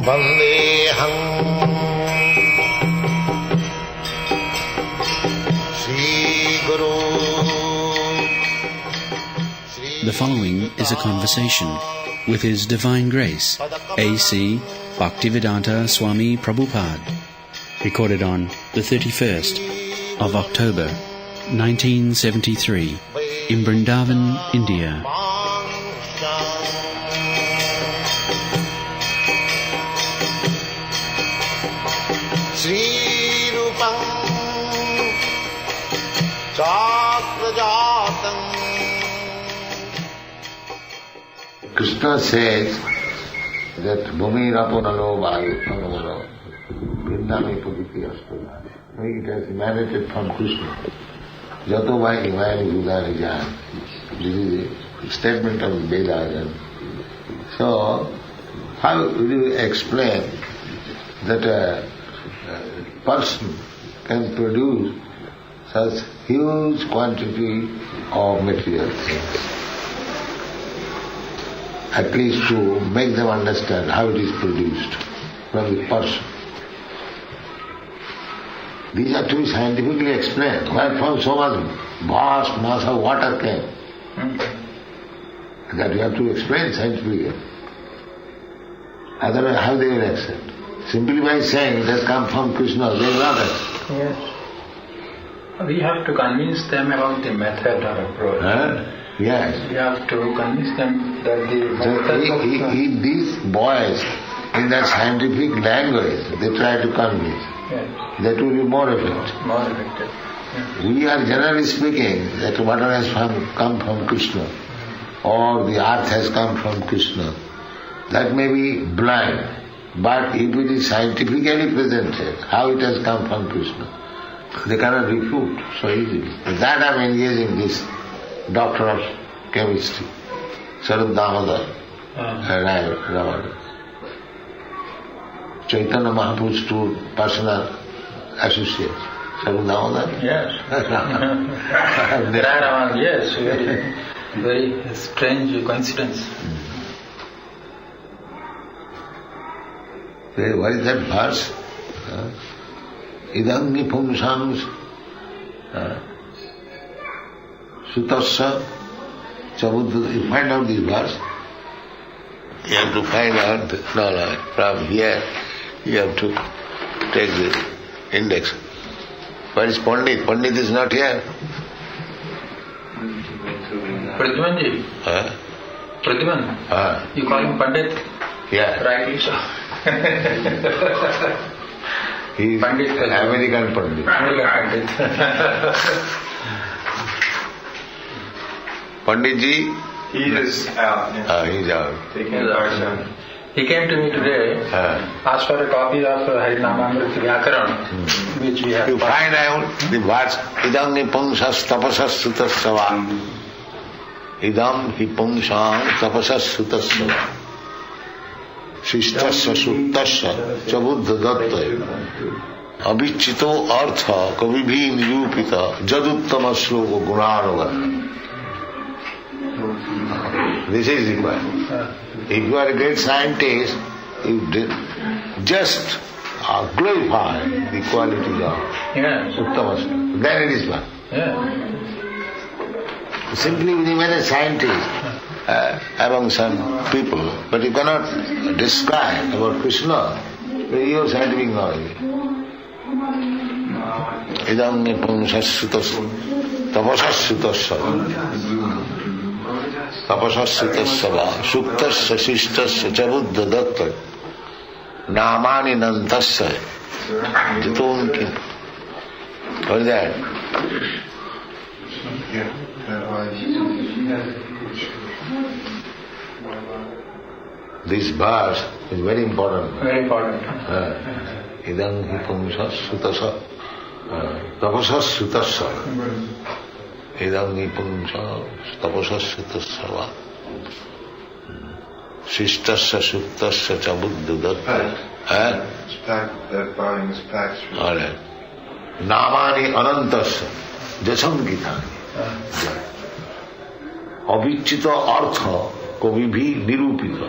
Vandeham Sri Guru. The following is a conversation with His Divine Grace, A.C. Bhaktivedanta Swami Prabhupada, recorded on the 31st of October, 1973, in Vrindavan, India. Sri Rupam Chakrajatam. Krishna says that Bhumi Raponalo Vayu Phanamalo Vrindami Puditi Astula. It has emanated from Krishna. Jato Vai Imani Budani Jan. This is a statement of the Vedas. So, how will you explain that a person can produce such huge quantity of material things? At least to make them understand how it is produced from the person. These are to be scientifically explained. Where from so much vast mass of water came? That you have to explain scientifically. Otherwise, how they will accept? Simply by saying it has come from Krishna, they will not accept. Yes. We have to convince them about the method or approach. Yes. We have to convince them that the method these boys, in their scientific language, they try to convince. Yes. That will be more effective. More effective. Yes. We are generally speaking that water has come from Krishna, or the earth has come from Krishna. That may be blind, but if it is scientifically presented, how it has come from Krishna, they cannot refute so easily. With that I am engaging this doctor of chemistry, Sarup Damodar Raman. Chaitanya Mahaprabhu's two personal associates. Sarup Damodar? Yes. Raman, yes, very strange coincidence. What is that verse? Idam nipumsam sutasya chabuddha. You find out this verse? You have to find out. No, from here you have to take the index. Where is Pandit? Pandit is not here. Pradhumanji? Pradhuman? You call him Pandit? Yeah. Rightly so. He is Pandit. American Pandit. American Pandit. Panditji? He is out. He is out. Taking a darshan. He came to me today, asked for a copy of Harinamamrita Vyakaran, which we have. You find out the verse, idam nipungsas tapasas sutasava. Idam hipungsam tapasas sutasava. Shishtasya suktasya chabuddha datta. Avichito artha kavibhi nirupita jaduttama sloka gunarava. This is required. If you are a great scientist, you just glorify the qualities of Uttama Sloka. Then it is one. Yeah. Simply you remain a scientist among some people, but you cannot describe about Krishna with your scientific knowledge. Idam nipumsas sutasya tapasas sutasya tapasas sutasya suktasya shishtasya chabuddha datta namani nantasya jitonki. What is that? This verse is very important. Very important. Idam hipumsas sutasya tapasas sutasya. Idam nipumsas tapasas sutasya. Shishtasya suktasya chabuddha datta. That volume is packed. All right. Namani anantasya jasam gitani. Avichita artha Kavibhi nirupita.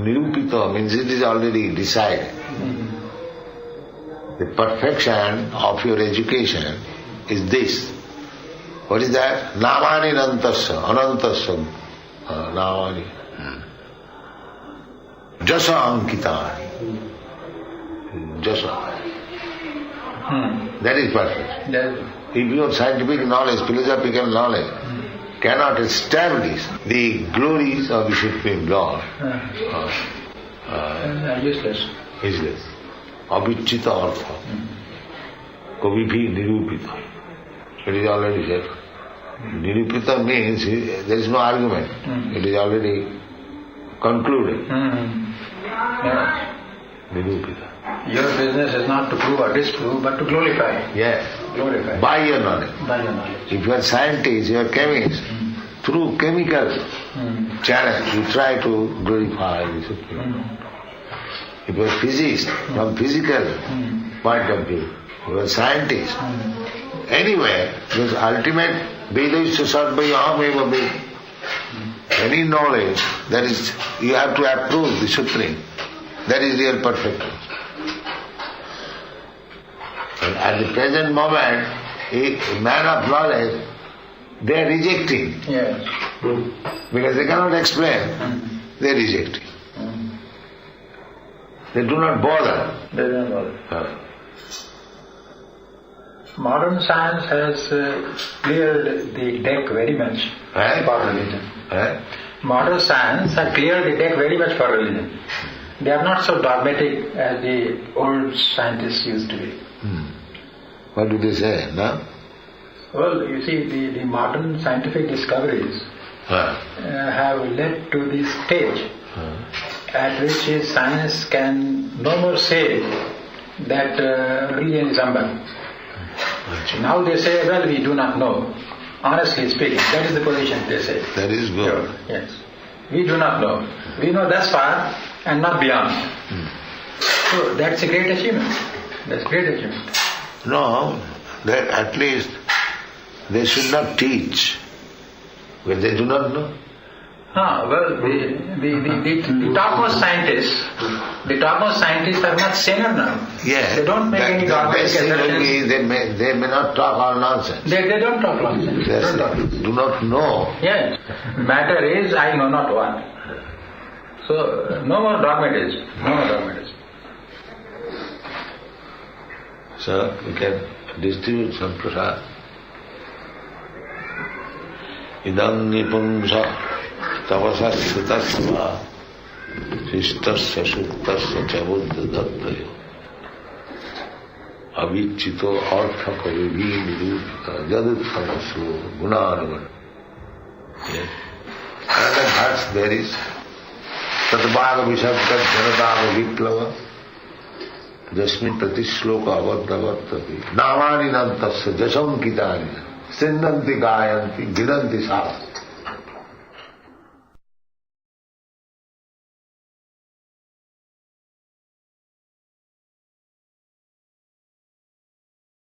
Nirupita means it is already decided. The perfection of your education is this. What is that? Namani anantasya. Anantasya. Namani. Jasa ankitani. Jasa. That is perfect. If your scientific knowledge, philosophical knowledge cannot establish the glories of the Supreme Lord, Useless. useless. Avichita artha. Kavibhi nirupita. It is already said. Nirupita means there is no argument. It is already concluded. Yeah. Nirupita. Your business is not to prove or disprove, but to glorify. Yes. Glorify. By your knowledge. By your knowledge. If you are scientist, you are chemist, through chemical channel you try to glorify the Supreme. If you are physicist, from physical point of view, you are scientist. Anyway, this ultimate Vedasya Sarvayam eva Ved. Any knowledge, that is, you have to approve the Supreme. That is real perfection. And at the present moment, a man of knowledge, they are rejecting. Yes. Because they cannot explain, they are rejecting. They do not bother. They don't know. Modern science has cleared the deck very much for religion. Modern science has cleared the deck very much for religion. They are not so dogmatic as the old scientists used to be. What do they say, no? Well, you see, the modern scientific discoveries have led to the stage at which science can no more say that religion is humbug. Now they say, well, we do not know. Honestly speaking, that is the position they say. That is good. Yes. We do not know. We know thus far and not beyond. So that's a great achievement. That's a great achievement. No, that at least they should not teach when they do not know. Well, the topmost scientists are much saner now. Yes. They don't make any dogmatic assertions. They may not talk all nonsense. They don't talk nonsense. They don't talk. Do not know. Yes. Matter is, I know not what. So, no more dogmatism. No more dogmatism. So, we can distribute some prasad. Idam nipumsa tavasa shutasva shishtasya shuktasya cha buddha dattayo avichito artha kavibhi nirupita jadutthamasu gunanagana. Another verse there is Tatvaga vishabdat janataga viplava jasmin pratisloka avaddavattapi namani nantasya jasam kitani sinnanti gayanti gidanti sas.